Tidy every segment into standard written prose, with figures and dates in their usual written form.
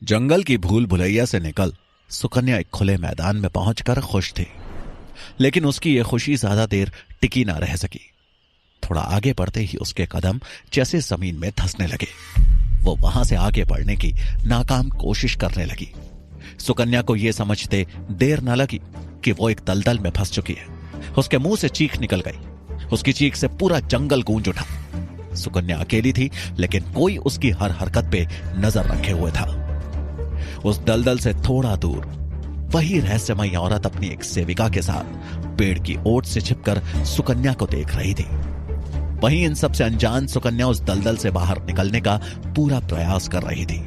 जंगल की भूल भुलैया से निकल सुकन्या एक खुले मैदान में पहुंचकर खुश थी। लेकिन उसकी यह खुशी ज्यादा देर टिकी ना रह सकी। थोड़ा आगे बढ़ते ही उसके कदम जैसे जमीन में धंसने लगे। वो वहां से आगे बढ़ने की नाकाम कोशिश करने लगी। सुकन्या को यह समझते देर न लगी कि वो एक दलदल में फंस चुकी है। उसके मुंह से चीख निकल गई। उसकी चीख से पूरा जंगल गूंज उठा। सुकन्या अकेली थी, लेकिन कोई उसकी हर हरकत पे नजर रखे हुए था। उस दलदल से थोड़ा दूर वही रहस्यमयी औरत अपनी एक सेविका के साथ पेड़ की ओट से छिपकर सुकन्या को देख रही थी। वहीं इन सबसे अनजान सुकन्या उस दलदल से बाहर निकलने का पूरा प्रयास कर रही थी।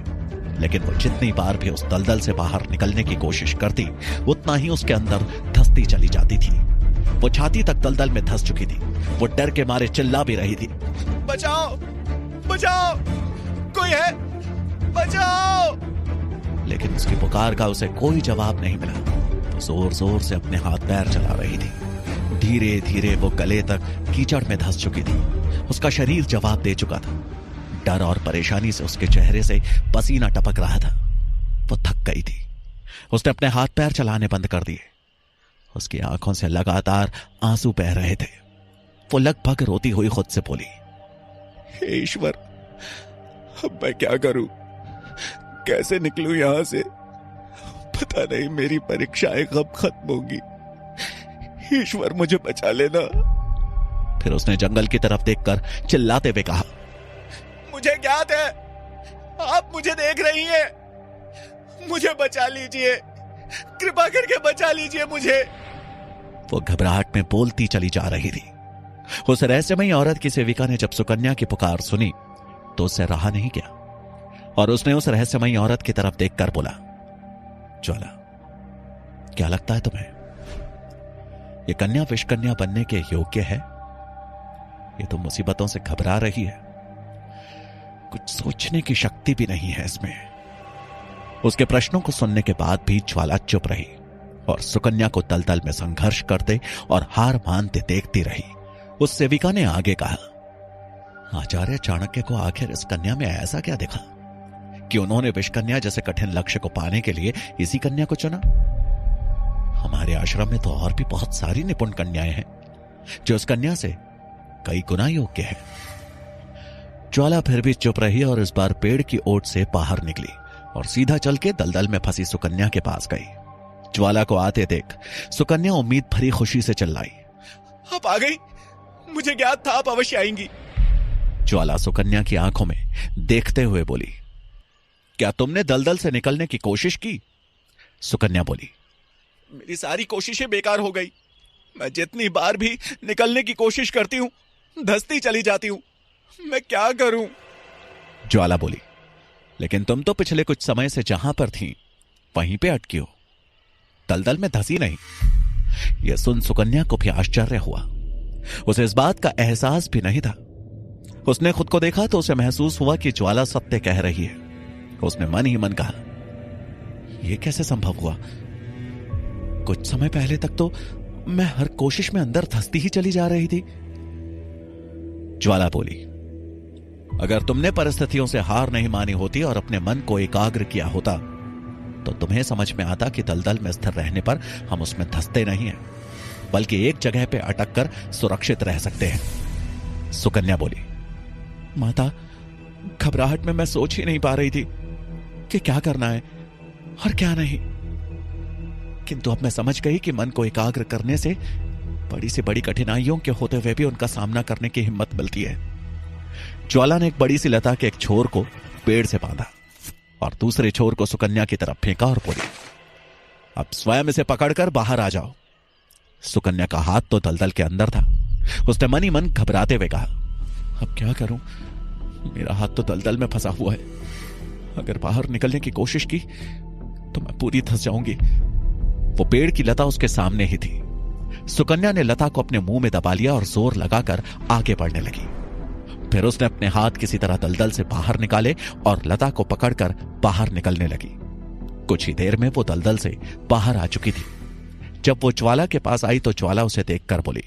लेकिन वो जितनी बार भी उस दलदल से बाहर निकलने की कोशिश करती, उतना ही उसके अंदर धंसती चली जाती थी। वो छाती तक दलदल में धंस चुकी थी। वो डर के मारे चिल्ला भी रही थी, बचाओ बचाओ, कोई है, बचाओ। लेकिन उसकी पुकार का उसे कोई जवाब नहीं मिला। वो जोर जोर से अपने हाथ पैर चला रही थी। धीरे धीरे वो गले तक कीचड़ में धंस चुकी थी। उसका शरीर जवाब दे चुका था। डर और परेशानी से उसके चेहरे से पसीना टपक रहा था। वो थक गई थी। उसने अपने हाथ पैर चलाने बंद कर दिए। उसकी आंखों से लगातार आंसू बह रहे थे। वो लगभग रोती हुई खुद से बोली, हे ईश्वर, अब मैं क्या करूं? कैसे निकलूं यहां से? पता नहीं मेरी परीक्षाएं कब खत्म होंगी। ईश्वर मुझे बचा लेना। फिर उसने जंगल की तरफ देखकर चिल्लाते हुए कहा, मुझे ज्ञात है आप मुझे देख रही हैं। मुझे बचा लीजिए, कृपा करके बचा लीजिए मुझे। वो घबराहट में बोलती चली जा रही थी। उस रहस्यमयी औरत की सेविका ने जब सुकन्या की पुकार सुनी तो उससे रहा नहीं गया और उसने उस रहस्यमयी औरत की तरफ देखकर बोला, ज्वाला, क्या लगता है तुम्हें ये कन्या विषकन्या बनने के योग्य है? ये तो मुसीबतों से घबरा रही है। कुछ सोचने की शक्ति भी नहीं है इसमें। उसके प्रश्नों को सुनने के बाद भी ज्वाला चुप रही और सुकन्या को दलदल में संघर्ष करते और हार मानते देखती रही। उस सेविका ने आगे कहा, आचार्य चाणक्य को आखिर इस कन्या में ऐसा क्या दिखा कि उन्होंने विषकन्या जैसे कठिन लक्ष्य को पाने के लिए इसी कन्या को चुना? हमारे आश्रम में तो और भी बहुत सारी निपुण कन्याएं हैं जो इस कन्या से कई गुना योग्य है। ज्वाला फिर भी चुप रही और इस बार पेड़ की ओट से बाहर निकली और सीधा चल के दलदल में फंसी सुकन्या के पास गई। ज्वाला को आते देख सुकन्या उम्मीद भरी खुशी से चिल्लाई, आप आ गई, मुझे ज्ञात था आप अवश्य आएंगी। ज्वाला सुकन्या की आंखों में देखते हुए बोली, क्या तुमने दलदल से निकलने की कोशिश की? सुकन्या बोली, मेरी सारी कोशिशें बेकार हो गई। मैं जितनी बार भी निकलने की कोशिश करती हूं, धंसती चली जाती हूं। मैं क्या करूं? ज्वाला बोली, लेकिन तुम तो पिछले कुछ समय से जहां पर थी वहीं पे अटकी हो, दलदल में धंसी नहीं। यह सुन सुकन्या को भी आश्चर्य हुआ। उसे इस बात का एहसास भी नहीं था। उसने खुद को देखा तो उसे महसूस हुआ कि ज्वाला सत्य कह रही है। उसने मन ही मन कहा, यह कैसे संभव हुआ? कुछ समय पहले तक तो मैं हर कोशिश में अंदर धंसती ही चली जा रही थी। ज्वाला बोली, अगर तुमने परिस्थितियों से हार नहीं मानी होती और अपने मन को एकाग्र किया होता तो तुम्हें समझ में आता कि दलदल में स्थिर रहने पर हम उसमें धंसते नहीं हैं, बल्कि एक जगह पे अटक कर सुरक्षित रह सकते हैं। सुकन्या बोली, माता, घबराहट में मैं सोच ही नहीं पा रही थी कि क्या करना है और क्या नहीं। किंतु अब मैं समझ गई कि मन को एकाग्र करने से बड़ी से बड़ी कठिनाइयों के होते हुए भी उनका सामना करने की हिम्मत मिलती है। ज्वाला ने एक बड़ी सी लता के एक छोर को पेड़ से बांधा और दूसरे छोर को सुकन्या की तरफ फेंका और बोली, अब स्वयं इसे पकड़कर बाहर आ जाओ। सुकन्या का हाथ तो दलदल के अंदर था। उसने मन ही मन घबराते हुए कहा, अब क्या करूं? मेरा हाथ तो दलदल में फंसा हुआ है। अगर बाहर निकलने की कोशिश की तो मैं पूरी धंस जाऊंगी। वो पेड़ की लता उसके सामने ही थी। सुकन्या ने लता को अपने मुंह में दबा लिया और जोर लगाकर आगे बढ़ने लगी। फिर उसने अपने हाथ किसी तरह दलदल से बाहर निकाले और लता को पकड़कर बाहर निकलने लगी। कुछ ही देर में वो दलदल से बाहर आ चुकी थी। जब वो ज्वाला के पास आई तो ज्वाला उसे देखकर बोली,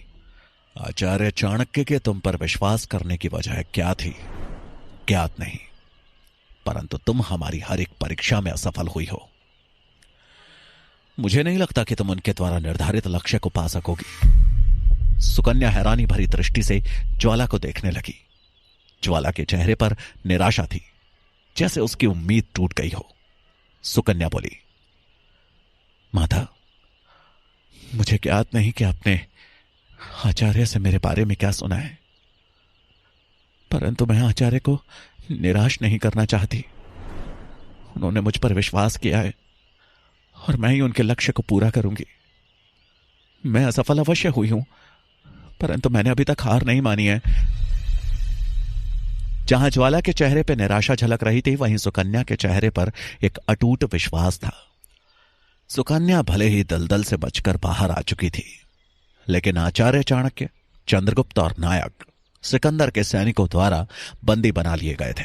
आचार्य चाणक्य के तुम पर विश्वास करने की वजह क्या थी? ज्ञात नहीं, परंतु तुम हमारी हर एक परीक्षा में असफल हुई हो। मुझे नहीं लगता कि तुम उनके द्वारा निर्धारित लक्ष्य को पा सकोगी। सुकन्या हैरानी भरी दृष्टि से ज्वाला को देखने लगी। ज्वाला के चेहरे पर निराशा थी, जैसे उसकी उम्मीद टूट गई हो। सुकन्या बोली, माता, मुझे ज्ञात नहीं कि आपने आचार्य से मेरे बारे में क्या सुना है, परंतु मैं आचार्य को निराश नहीं करना चाहती। उन्होंने मुझ पर विश्वास किया है और मैं ही उनके लक्ष्य को पूरा करूंगी। मैं असफल अवश्य हुई हूं, परंतु मैंने अभी तक हार नहीं मानी है। जहां ज्वाला के चेहरे पर निराशा झलक रही थी, वहीं सुकन्या के चेहरे पर एक अटूट विश्वास था। सुकन्या भले ही दलदल से बचकर बाहर आ चुकी थी, लेकिन आचार्य चाणक्य, चंद्रगुप्त और नायक सिकंदर के सैनिकों द्वारा बंदी बना लिए गए थे।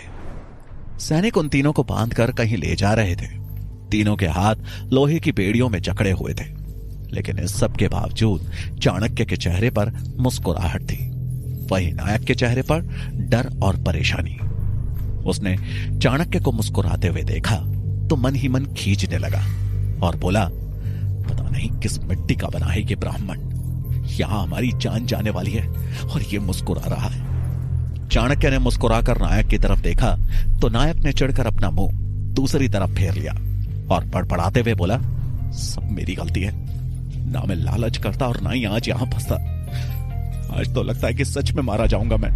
सैनिक उन तीनों को बांधकर कहीं ले जा रहे थे। तीनों के हाथ लोहे की बेड़ियों में जकड़े हुए थे, लेकिन इस सब के बावजूद चाणक्य के चेहरे पर मुस्कुराहट थी। वहीं नायक के चेहरे पर डर और परेशानी। उसने चाणक्य को मुस्कुराते हुए देखा तो मन ही मन खींचने लगा और बोला, पता नहीं किस मिट्टी का बना है ये ब्राह्मण। यहां हमारी जान जाने वाली है और ये मुस्कुरा रहा है। चाणक्य ने मुस्कुराकर नायक की तरफ देखा तो नायक ने चिढ़कर अपना मुंह दूसरी तरफ फेर लिया और बड़बड़ाते हुए बोला, सब मेरी गलती है। ना मैं लालच करता और ना ही आज यहां फंसता। आज तो लगता है कि सच में मारा जाऊंगा मैं।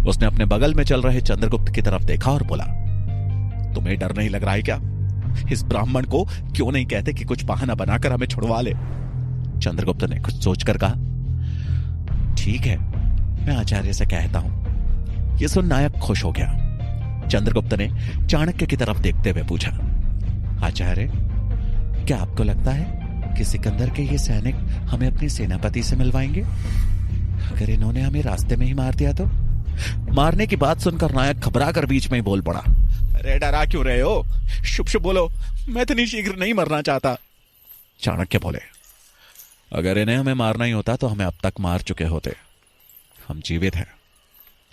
उसने अपने बगल में चल रहे चंद्रगुप्त की तरफ देखा और बोला, तुम्हें डर नहीं लग रहा है क्या? इस ब्राह्मण को क्यों नहीं कहते कि कुछ बहाना बनाकर हमें छुड़वा ले? चंद्रगुप्त ने कुछ सोचकर कहा, ठीक है, मैं आचार्य से कहता हूं। यह सुन नायक खुश हो गया। चंद्रगुप्त ने चाणक्य की तरफ देखते हुए पूछा, आचार्य, क्या आपको लगता है कि सिकंदर के ये सैनिक हमें अपने सेनापति से मिलवाएंगे? अगर इन्होंने हमें रास्ते में ही मार दिया तो? मारने की बात सुनकर नायक घबरा कर बीच में ही बोल पड़ा, अरे डरा क्यों रहे हो? शुभ शुभ बोलो, मैं इतनी शीघ्र नहीं मरना चाहता। चाणक्य बोले, अगर इन्हें हमें मारना ही होता तो हमें अब तक मार चुके होते। हम जीवित हैं,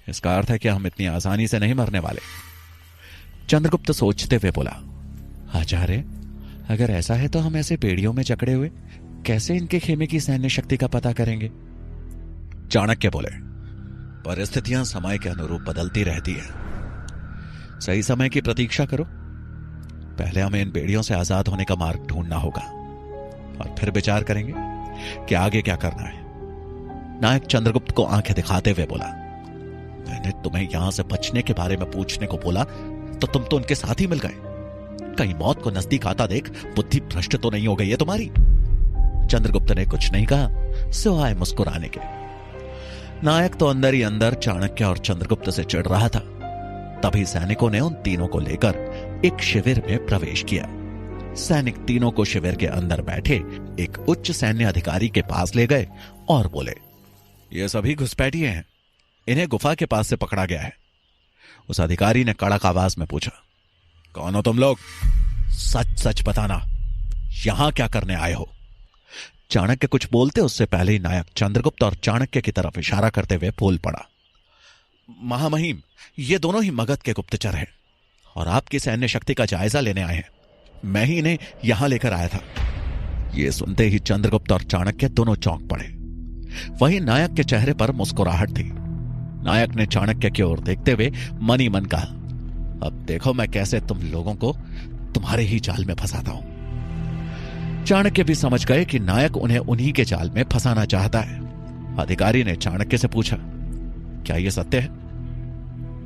इसका अर्थ है कि हम इतनी आसानी से नहीं मरने वाले। चंद्रगुप्त सोचते हुए बोला, आचार्य, अगर ऐसा है तो हम ऐसे बेड़ियों में जकड़े हुए कैसे इनके खेमे की सैन्य शक्ति का पता करेंगे? चाणक्य बोले, परिस्थितियां समय के अनुरूप बदलती रहती है। सही समय की प्रतीक्षा करो। पहले हमें इन बेड़ियों से आजाद होने का मार्ग ढूंढना होगा और फिर विचार करेंगे कि आगे क्या करना है। नायक चंद्रगुप्त को आंखें दिखाते हुए बोला, मैंने तुम्हें यहां से बचने के बारे में पूछने को बोला तो तुम तो उनके साथ ही मिल गए। कहीं मौत को नजदीक आता देख बुद्धि भ्रष्ट तो नहीं हो गई है तुम्हारी? चंद्रगुप्त ने कुछ नहीं कहा सिवाय मुस्कुराने के। नायक तो अंदर ही अंदर चाणक्य और चंद्रगुप्त से चिढ़ रहा था। तभी सैनिकों ने उन तीनों को लेकर एक शिविर में प्रवेश किया। सैनिक तीनों को शिविर के अंदर बैठे एक उच्च सैन्य अधिकारी के पास ले गए और बोले, ये सभी घुसपैठिए हैं, इन्हें गुफा के पास से पकड़ा गया है। उस अधिकारी ने कड़क आवाज में पूछा, कौन हो तुम लोग? सच सच बताना, यहां क्या करने आए हो? चाणक्य कुछ बोलते उससे पहले ही नायक चंद्रगुप्त और चाणक्य की तरफ इशारा करते हुए बोल पड़ा, महामहिम, ये दोनों ही मगध के गुप्तचर हैं और आपकी सैन्य शक्ति का जायजा लेने आए हैं। मैं ही इन्हें यहां लेकर आया था। यह सुनते ही चंद्रगुप्त और चाणक्य दोनों चौंक पड़े। वहीं नायक के चेहरे पर मुस्कुराहट थी। नायक ने चाणक्य की ओर देखते हुए मन ही मन कहा, अब देखो मैं कैसे तुम लोगों को तुम्हारे ही जाल में फंसाता हूं। चाणक्य भी समझ गए कि नायक उन्हें उन्हीं के जाल में फंसाना चाहता है। अधिकारी ने चाणक्य से पूछा, क्या यह सत्य है?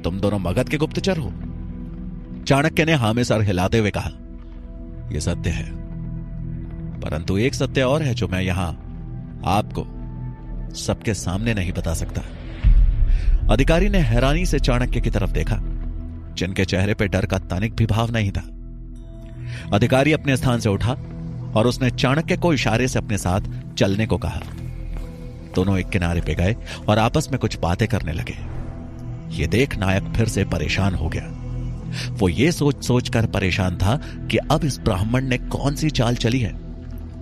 तुम दोनों मगध के गुप्तचर हो? चाणक्य ने हां में सर हिलाते हुए कहा, यह सत्य है, परंतु एक सत्य और है जो मैं यहां आपको सबके सामने नहीं बता सकता। अधिकारी ने हैरानी से चाणक्य की तरफ देखा, जिनके चेहरे पर डर का तनिक भी भाव नहीं था। अधिकारी अपने स्थान से उठा और उसने चाणक्य को इशारे से अपने साथ चलने को कहा। दोनों एक किनारे पे गए और आपस में कुछ बातें करने लगे। ये देख नायक फिर से परेशान हो गया। वो ये सोच सोच कर परेशान था कि अब इस ब्राह्मण ने कौन सी चाल चली है।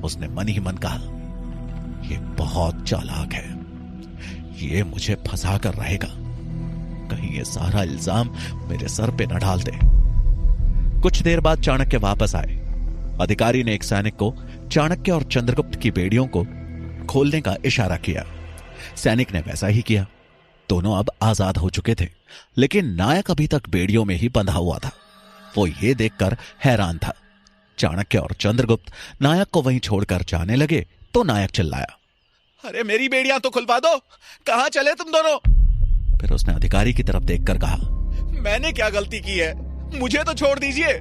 उसने मन ही मन कहा, ये बहुत चालाक है, ये मुझे फंसा कर रहेगा। कहीं ये सारा इल्जाम मेरे सर पे न डाल दे। कुछ देर बाद चाणक्य वापस आए। अधिकारी ने एक सैनिक को चाणक्य और चंद्रगुप्त की बेड़ियों को खोलने का इशारा किया। सैनिक ने वैसा ही किया। दोनों अब आजाद हो चुके थे, लेकिन नायक अभी तक बेड़ियों में ही बंधा हुआ था। वो ये देखकर हैरान था। चाणक्य और चंद्रगुप्त नायक को वहीं छोड़कर जाने लगे तो नायक चिल्लाया, अरे मेरी बेड़ियां तो खुलवा दो, कहां चले तुम दोनों? फिर उसने अधिकारी की तरफ देखकर कहा, मैंने क्या गलती की है, मुझे तो छोड़ दीजिए।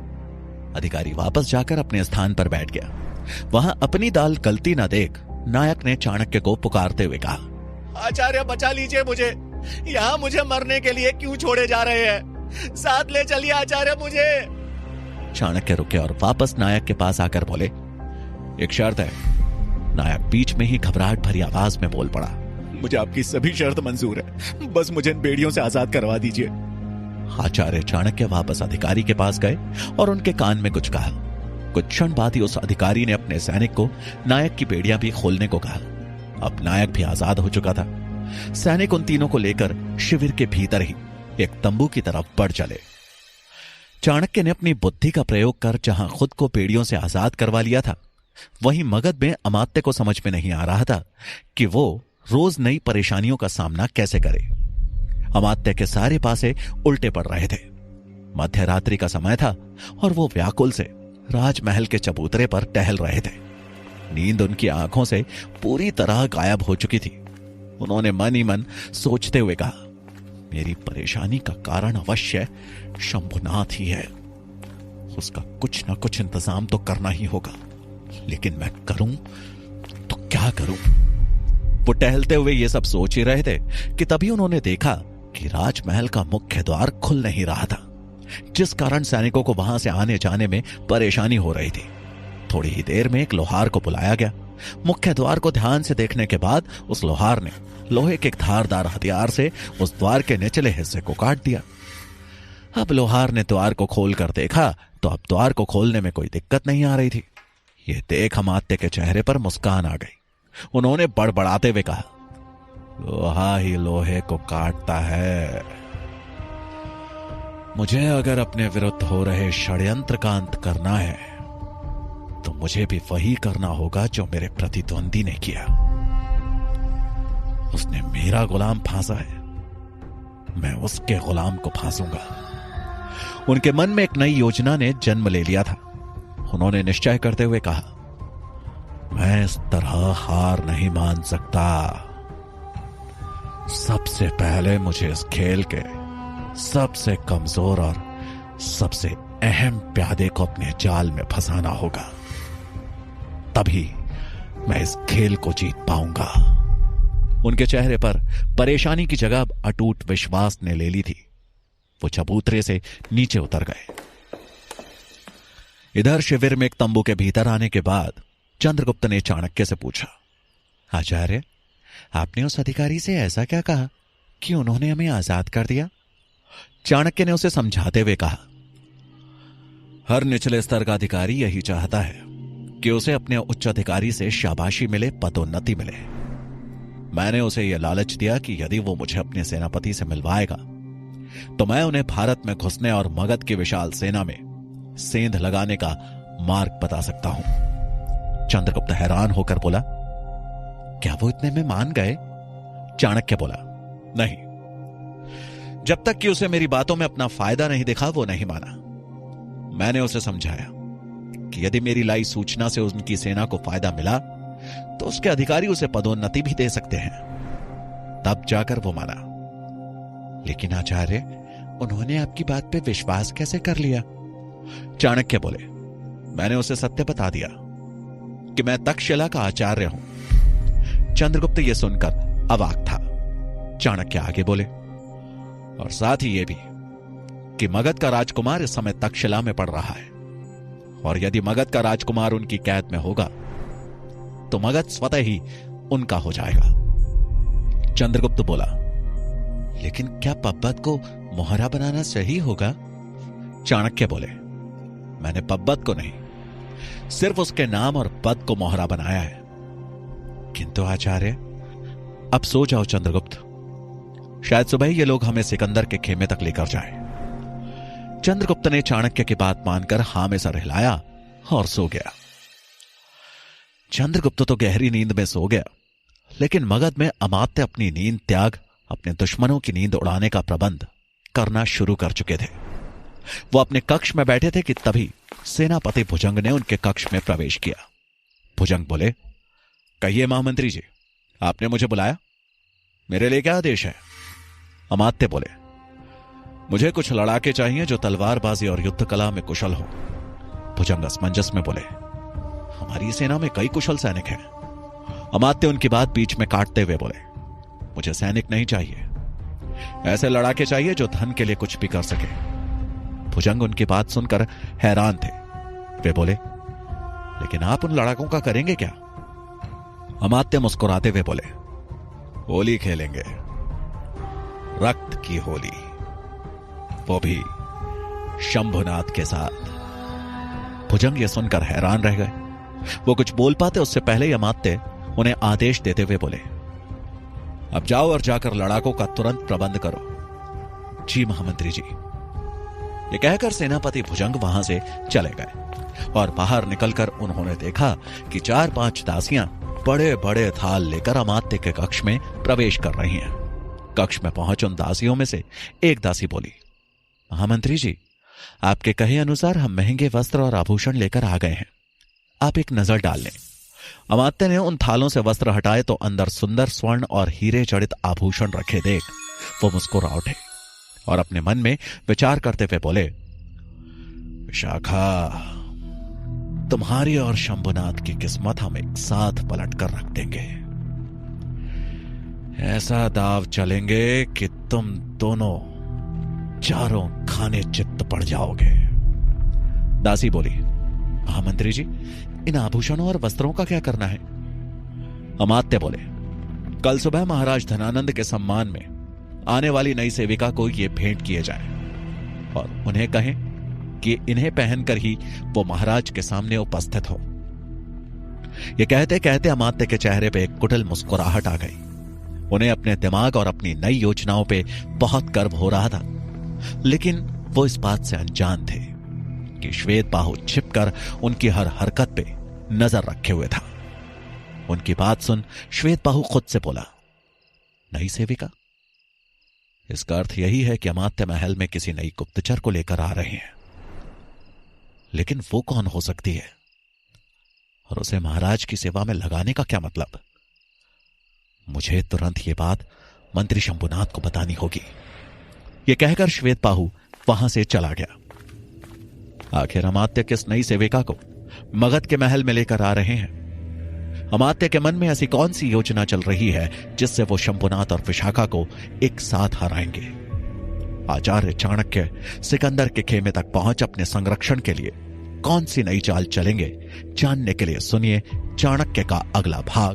अधिकारी वापस जाकर अपने स्थान पर बैठ गया। वहां अपनी दाल गलती न देख नायक ने चाणक्य को पुकारते हुए कहा, आचार्य बचा लीजिए मुझे, यहाँ मुझे मरने के लिए क्यों छोड़े जा रहे हैं? साथ ले चलिए आचार्य मुझे। चाणक्य रुके और वापस नायक के पास आकर बोले, एक शर्त है। नायक बीच में ही घबराहट भरी आवाज में बोल पड़ा, मुझे आपकी सभी शर्त मंजूर है, बस मुझे इन बेड़ियों से आजाद करवा दीजिए। आचार्य चाणक्य वापस अधिकारी के पास गए और उनके कान में कुछ कहा। कुछ क्षण बाद ही उस अधिकारी ने अपने सैनिक को नायक की बेड़ियां भी खोलने को कहा। अब नायक भी आजाद हो चुका था। सैनिक उन तीनों को लेकर शिविर के भीतर ही एक तंबू की तरफ बढ़ चले। चाणक्य ने अपनी बुद्धि का प्रयोग कर जहां खुद को बेड़ियों से आजाद करवा लिया था, वहीं मगध में अमात्य को समझ में नहीं आ रहा था कि वो रोज नई परेशानियों का सामना कैसे करे। अमात्य के सारे पासे उल्टे पड़ रहे थे। मध्य रात्रि का समय था और वो व्याकुल से राजमहल के चबूतरे पर टहल रहे थे। नींद उनकी आंखों से पूरी तरह गायब हो चुकी थी। उन्होंने मन ही मन सोचते हुए कहा, मेरी परेशानी का कारण अवश्य शंभुनाथ ही है। उसका कुछ ना कुछ इंतजाम तो करना ही होगा, लेकिन मैं करूं तो क्या करूं? वो टहलते हुए ये सब सोच ही रहे थे कि तभी उन्होंने देखा कि राजमहल का मुख्य द्वार खुल नहीं रहा था, जिस कारण सैनिकों को वहां से आने जाने में परेशानी हो रही थी। थोड़ी ही देर में एक लोहार को बुलाया गया। मुख्य द्वार को ध्यान से देखने के बाद उस लोहार ने लोहे के एक धारदार हथियार से उस द्वार के निचले हिस्से को काट दिया। अब लोहार ने द्वार को खोलकर देखा तो अब द्वार को खोलने में कोई दिक्कत नहीं आ रही थी। यह देख अमात्य के चेहरे पर मुस्कान आ गई। उन्होंने बड़बड़ाते हुए कहा, लोहा ही लोहे को काटता है। मुझे अगर अपने विरुद्ध हो रहे षड्यंत्र का अंत करना है तो मुझे भी वही करना होगा जो मेरे प्रतिद्वंदी ने किया। उसने मेरा गुलाम फांसा है, मैं उसके गुलाम को फांसूंगा। उनके मन में एक नई योजना ने जन्म ले लिया था। उन्होंने निश्चय करते हुए कहा, मैं इस तरह हार नहीं मान सकता। सबसे पहले मुझे इस खेल के सबसे कमजोर और सबसे अहम प्यादे को अपने जाल में फंसाना होगा, तभी मैं इस खेल को जीत पाऊंगा। उनके चेहरे पर परेशानी की जगह अटूट विश्वास ने ले ली थी। वो चबूतरे से नीचे उतर गए। इधर शिविर में एक तंबू के भीतर आने के बाद चंद्रगुप्त ने चाणक्य से पूछा, आचार्य, आपने उस अधिकारी से ऐसा क्या कहा कि उन्होंने हमें आजाद कर दिया? चाणक्य ने उसे समझाते हुए कहा, हर निचले स्तर का अधिकारी यही चाहता है कि उसे अपने उच्च अधिकारी से शाबाशी मिले, पदोन्नति मिले। मैंने उसे यह लालच दिया कि यदि वो मुझे अपने सेनापति से मिलवाएगा तो मैं उन्हें भारत में घुसने और मगध की विशाल सेना में सेंध लगाने का मार्ग बता सकता हूं। चंद्रगुप्त हैरान होकर बोला, क्या वो इतने में मान गए? चाणक्य बोला, नहीं, जब तक कि उसे मेरी बातों में अपना फायदा नहीं दिखा वो नहीं माना। मैंने उसे समझाया कि यदि मेरी लाई सूचना से उनकी सेना को फायदा मिला तो उसके अधिकारी उसे पदोन्नति भी दे सकते हैं। तब जाकर वो माना। लेकिन आचार्य, उन्होंने आपकी बात पे विश्वास कैसे कर लिया? चाणक्य बोले, मैंने उसे सत्य बता दिया कि मैं तक्षशिला का आचार्य हूं। चंद्रगुप्त यह सुनकर अवाक था। चाणक्य आगे बोले, और साथ ही यह भी कि मगध का राजकुमार इस समय तक्षशिला में पड़ रहा है, और यदि मगध का राजकुमार उनकी कैद में होगा तो मगध स्वतः ही उनका हो जाएगा। चंद्रगुप्त बोला, लेकिन क्या पब्बत को मोहरा बनाना सही होगा? चाणक्य बोले, मैंने पब्बत को नहीं, सिर्फ उसके नाम और पद को मोहरा बनाया है। किंतु आचार्य, अब सो जाओ चंद्रगुप्त। शायद सुबह ये लोग हमें सिकंदर के खेमे तक लेकर जाए। चंद्रगुप्त ने चाणक्य की बात मानकर हां में सर हिलाया और सो गया। चंद्रगुप्त तो गहरी नींद में सो गया, लेकिन मगध में अमात्य अपनी नींद त्याग अपने दुश्मनों की नींद उड़ाने का प्रबंध करना शुरू कर चुके थे। वो अपने कक्ष में बैठे थे कि तभी सेनापति भुजंग ने उनके कक्ष में प्रवेश किया। भुजंग बोले, कहिए महामंत्री जी, आपने मुझे बुलाया, मेरे लिए क्या आदेश है? अमात्य बोले, मुझे कुछ लड़ाके चाहिए जो तलवारबाजी और युद्ध कला में कुशल हो। भुजंग असमंजस में बोले, हमारी सेना में कई कुशल सैनिक हैं। अमात्य उनकी बात बीच में काटते हुए बोले, मुझे सैनिक नहीं चाहिए, ऐसे लड़ाके चाहिए जो धन के लिए कुछ भी कर सके। भुजंग उनकी बात सुनकर हैरान थे। वे बोले, लेकिन आप उन लड़ाकों का करेंगे क्या? अमात्य मुस्कुराते हुए बोले, होली खेलेंगे, रक्त की होली, वो भी शंभुनाथ के साथ। भुजंग ये सुनकर हैरान रह गए। वो कुछ बोल पाते उससे पहले ही अमात्य उन्हें आदेश देते हुए बोले, अब जाओ और जाकर लड़ाकों का तुरंत प्रबंध करो। जी महामंत्री जी। ये कहकर सेनापति भुजंग वहां से चले गए और बाहर निकलकर उन्होंने देखा कि 4-5 दासियां बड़े बड़े थाल लेकर अमात्य के कक्ष में प्रवेश कर रही हैं। कक्ष में पहुंच उन दासियों में से एक दासी बोली, महामंत्री जी, आपके कहे अनुसार हम महंगे वस्त्र और आभूषण लेकर आ गए हैं, आप एक नजर डाल लें। अमात्य ने उन थालों से वस्त्र हटाए तो अंदर सुंदर स्वर्ण और हीरे जड़ित आभूषण रखे देख वो मुस्कुरा उठे और अपने मन में विचार करते हुए बोले, विशाखा, तुम्हारी और शंभुनाथ की किस्मत हम एक साथ पलट कर रख देंगे। ऐसा दाव चलेंगे कि तुम दोनों चारों खाने चित्त पड़ जाओगे। दासी बोली, महामंत्री जी, इन आभूषणों और वस्त्रों का क्या करना है? अमात्य बोले, कल सुबह महाराज धनानंद के सम्मान में आने वाली नई सेविका को ये भेंट किए जाए और उन्हें कहें कि इन्हें पहनकर ही वो महाराज के सामने उपस्थित हो। ये कहते कहते अमात्य के चेहरे पे एक कुटिल मुस्कुराहट आ गई। उन्हें अपने दिमाग और अपनी नई योजनाओं पे बहुत गर्व हो रहा था, लेकिन वो इस बात से अनजान थे कि श्वेतबाहु छिपकर उनकी हर हरकत पे नजर रखे हुए था। उनकी बात सुन श्वेतबाहु खुद से बोला, नई सेविका? इसका अर्थ यही है कि अमात्य महल में किसी नई गुप्तचर को लेकर आ रहे हैं, लेकिन वो कौन हो सकती है और उसे महाराज की सेवा में लगाने का क्या मतलब? मुझे तुरंत ये बात मंत्री शंभुनाथ को बतानी होगी। ये कहकर श्वेतबाहु वहां से चला गया। आखिर अमात्य किस नई सेविका को मगध के महल में लेकर आ रहे हैं? अमात्य के मन में ऐसी कौन सी योजना चल रही है जिससे वो शंभुनाथ और विशाखा को एक साथ हराएंगे? आचार्य चाणक्य सिकंदर के खेमे तक पहुंच अपने संरक्षण के लिए कौन सी नई चाल चलेंगे, जानने के लिए सुनिए चाणक्य का अगला भाग।